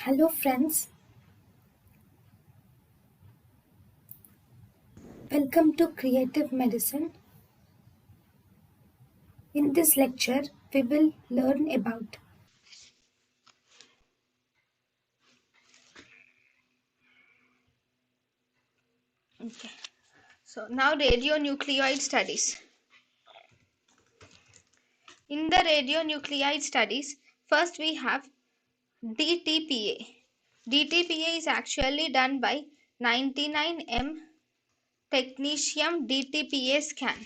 Hello, friends. Welcome to Creative Medicine. In this lecture, we will learn about Okay. So now radionuclide studies. In the radionuclide studies, first we have DTPA. DTPA is actually done by 99M technetium DTPA scan.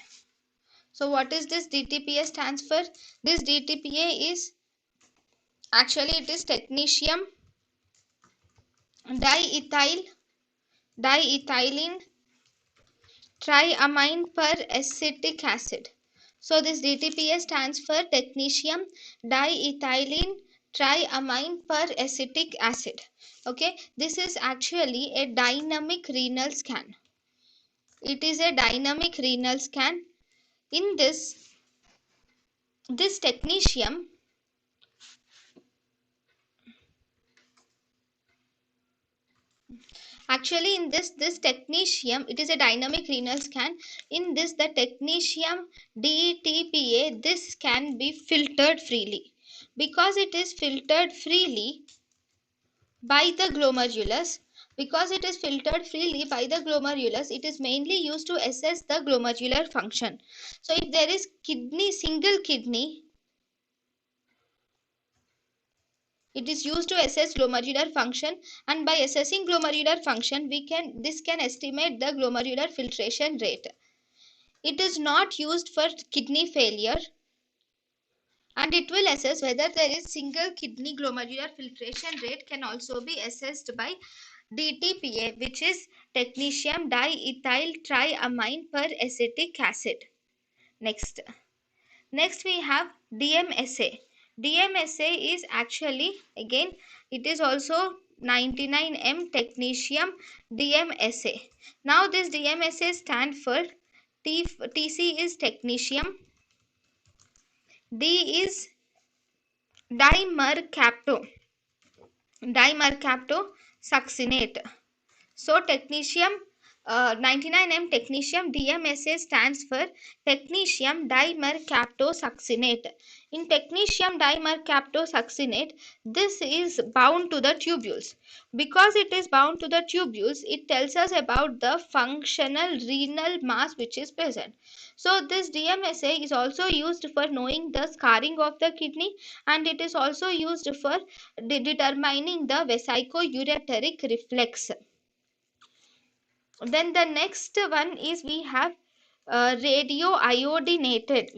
So what is this DTPA stands for? This DTPA is actually it is technetium diethylene triamine per acetic acid. So this DTPA stands for technetium diethylene triamine per acetic acid. Okay, this is actually a dynamic renal scan. It is a dynamic renal scan. In this technetium actually in this technetium, it is a dynamic renal scan. In this the technetium DTPA, this can be filtered freely. Because it is filtered freely by the glomerulus, it is mainly used to assess the glomerular function. So if there is single kidney, it is used to assess glomerular function, and by assessing glomerular function this can estimate the glomerular filtration rate. It is not used for kidney failure, and it will assess whether there is single kidney glomerular filtration rate can also be assessed by DTPA, which is technetium diethyl triamine per acetic acid. Next we have DMSA. DMSA is actually, again, it is also 99M technetium DMSA. Now this DMSA stand for TC is technetium, D is dimercaptosuccinate. So technetium 99M technetium DMSA stands for technetium dimercaptosuccinate. In technetium dimercaptosuccinate, this is bound to the tubules. Because it is bound to the tubules, it tells us about the functional renal mass which is present. So this DMSA is also used for knowing the scarring of the kidney, and it is also used for determining the vesico-ureteric reflex. Then the next one is we have radioiodinated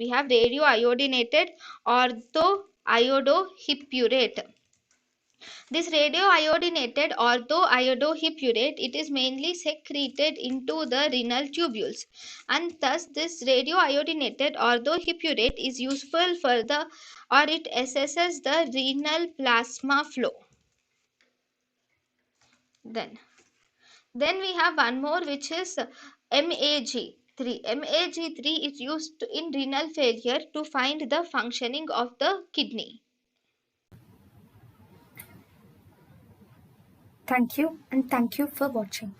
orthoiodohypurate. This radioiodinated orthoiodohypurate, it is mainly secreted into the renal tubules, and thus this radioiodinated orthohypurate is useful for it assesses the renal plasma flow. Then we have one more, which is MAG3. MAG3 is used in renal failure to find the functioning of the kidney. thank you and thank you for watching.